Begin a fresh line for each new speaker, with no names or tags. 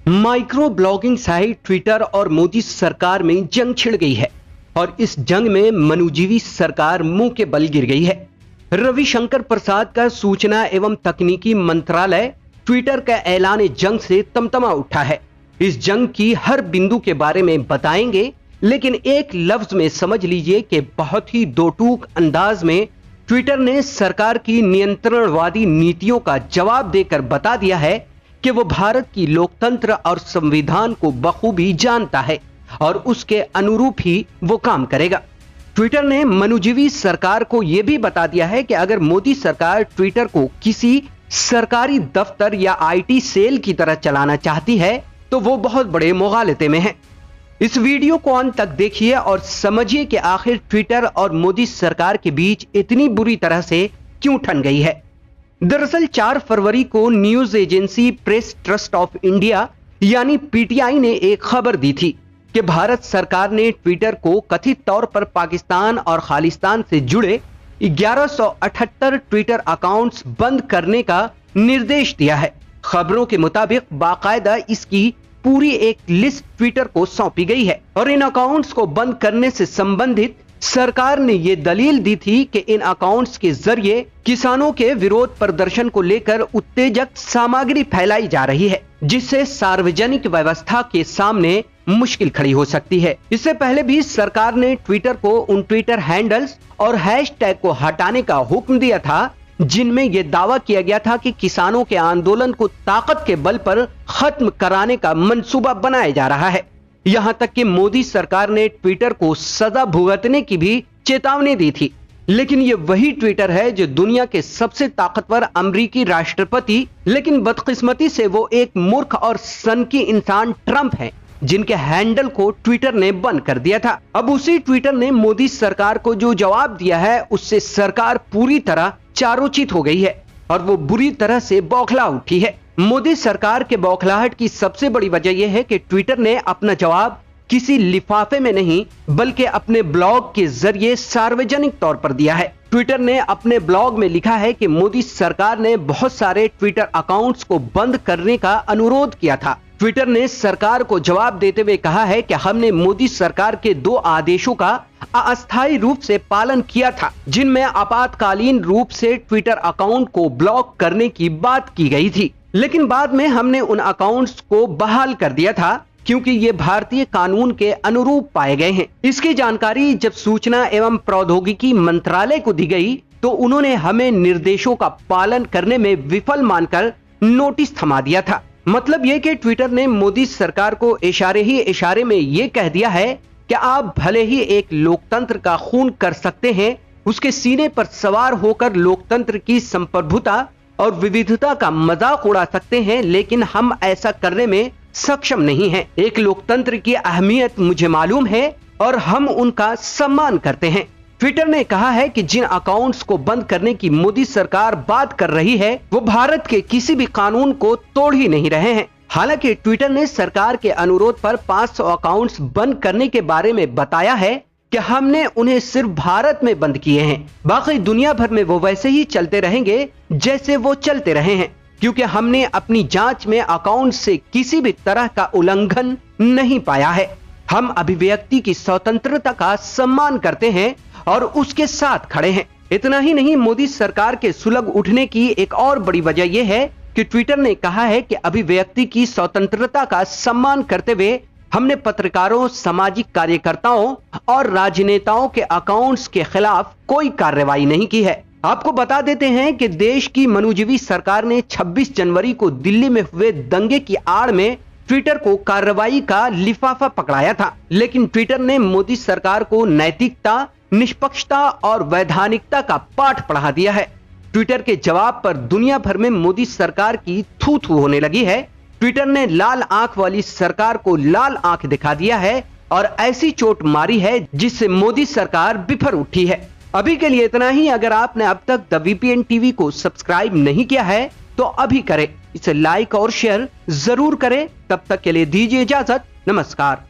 Micro blogging site Twitter और मोदी सरकार में जंग छिड़ गई है और इस जंग में मनुजीवी सरकार मुंह के बल गिर गई है। रविशंकर प्रसाद का सूचना एवं तकनीकी मंत्रालय ट्विटर का ऐलान जंग से तमतमा उठा है। इस जंग की हर बिंदु के बारे में बताएंगे, लेकिन एक लफ्ज में समझ लीजिए कि बहुत ही दो टूक अंदाज में ट्विटर ने सरकार की नियंत्रणवादी नीतियों का जवाब देकर बता दिया है कि वो भारत की लोकतंत्र और संविधान को बखूबी जानता है और उसके अनुरूप ही वो काम करेगा। ट्विटर ने मनुजीवी सरकार को यह भी बता दिया है कि अगर मोदी सरकार ट्विटर को किसी सरकारी दफ्तर या आईटी सेल की तरह चलाना चाहती है तो वो बहुत बड़े मुगालते में है। इस वीडियो को अंत तक देखिए और समझिए कि आखिर ट्विटर और मोदी सरकार के बीच इतनी बुरी तरह से क्यों ठन गई है। दरअसल 4 फरवरी को news agency press trust of India यानी पीटीआई ने एक खबर दी थी कि भारत सरकार ने ट्विटर को कथित तौर पर पाकिस्तान और खालिस्तान से जुड़े 1178 ट्विटर अकाउंट्स बंद करने का निर्देश दिया है। खबरों के मुताबिक बाकायदा इसकी पूरी एक लिस्ट ट्विटर को सौंपी गई है और इन अकाउंट्स को बंद करने से संबंधित सरकार ने यह दलील दी थी कि इन अकाउंट्स के जरिए किसानों के विरोध प्रदर्शन को लेकर उत्तेजक सामग्री फैलाई जा रही है, जिससे सार्वजनिक व्यवस्था के सामने मुश्किल खड़ी हो सकती है। इससे पहले भी सरकार ने ट्विटर को उन ट्विटर हैंडल्स और हैशटैग को हटाने का हुक्म दिया था जिनमें यह दावा किया गया था कि किसानों के आंदोलन को ताकत के बल पर खत्म कराने का मंसूबा बनाया जा रहा है। यहां तक कि मोदी सरकार ने ट्विटर को सजा भुगतने की भी चेतावनी दी थी, लेकिन यह वही ट्विटर है जो दुनिया के सबसे ताकतवर अमेरिकी राष्ट्रपति, लेकिन बदकिस्मती से वो एक मूर्ख और सनकी इंसान ट्रंप है जिनके हैंडल को ट्विटर ने बंद कर दिया था। अब उसी ट्विटर ने मोदी सरकार को जो जवाब दिया है उससे सरकार पूरी तरह चारोचित हो गई है और वो बुरी तरह से बौखला उठी है। मोदी सरकार के बौखलाहट की सबसे बड़ी वजह यह है कि ट्विटर ने अपना जवाब किसी लिफाफे में नहीं बल्कि अपने ब्लॉग के जरिए सार्वजनिक तौर पर दिया है। ट्विटर ने अपने ब्लॉग में लिखा है कि मोदी सरकार ने बहुत सारे ट्विटर अकाउंट्स को बंद करने का अनुरोध किया था। ट्विटर ने सरकार को जवाब देते हुए कहा है कि हमने मोदी सरकार के 2 आदेशों का अस्थायी रूप से पालन किया था, जिनमें आपातकालीन रूप से ट्विटर अकाउंट को ब्लॉक करने की बात की गई थी, लेकिन बाद में हमने उन अकाउंट्स को बहाल कर दिया था क्योंकि ये भारतीय कानून के अनुरूप पाए गए हैं। इसकी जानकारी जब सूचना एवं प्रौद्योगिकी मंत्रालय को दी गई तो उन्होंने हमें निर्देशों का पालन करने में विफल मानकर नोटिस थमा दिया था। मतलब यह कि ट्विटर ने मोदी सरकार को इशारे ही इशारे में यह कह दिया है कि आप भले ही एक लोकतंत्र का खून कर सकते हैं, उसके सीने पर सवार होकर लोकतंत्र की संप्रभुता और विविधता का मजाक उड़ा सकते हैं, लेकिन हम ऐसा करने में सक्षम नहीं हैं। एक लोकतंत्र की अहमियत मुझे मालूम है और हम उनका सम्मान करते हैं। ट्विटर ने कहा है कि जिन अकाउंट्स को बंद करने की मोदी सरकार बात कर रही है वो भारत के किसी भी कानून को तोड़ ही नहीं रहे हैं। हालांकि ट्विटर ने सरकार के अनुरोध पर 500 अकाउंट्स बंद करने के बारे में बताया है कि हमने उन्हें सिर्फ भारत में बंद किए हैं, बाकी दुनिया भर में वो वैसे ही चलते रहेंगे जैसे वो चलते रहे हैं, क्योंकि हमने अपनी जांच में अकाउंट से किसी भी तरह का उल्लंघन नहीं पाया है। हम अभिव्यक्ति की स्वतंत्रता का सम्मान करते हैं और उसके साथ खड़े हैं। इतना ही नहीं, मोदी सरकार के सुलग उठने की एक और बड़ी वजह यह है कि ट्विटर ने कहा है कि अभिव्यक्ति की स्वतंत्रता का सम्मान करते हुए हमने पत्रकारों, सामाजिक कार्यकर्ताओं और राजनेताओं के अकाउंट्स के खिलाफ कोई कार्रवाई नहीं की है। आपको बता देते हैं कि देश की मनुजीवी सरकार ने 26 जनवरी को दिल्ली में हुए दंगे की आड़ में ट्विटर को कार्रवाई का लिफाफा पकड़ाया था, लेकिन ट्विटर ने मोदी सरकार को नैतिकता, निष्पक्षता और वैधानिकता का पाठ पढ़ा दिया है। ट्विटर के जवाब पर दुनिया भर में मोदी सरकार की थू थू होने लगी है। ट्विटर ने लाल आंख वाली सरकार को लाल आंख दिखा दिया है और ऐसी चोट मारी है जिससे मोदी सरकार बिफर उठी है। अभी के लिए इतना ही। अगर आपने अब तक द वीपीएन टीवी को सब्सक्राइब नहीं किया है तो अभी करें, इसे लाइक और शेयर जरूर करें। तब तक के लिए दीजिए इजाजत। नमस्कार।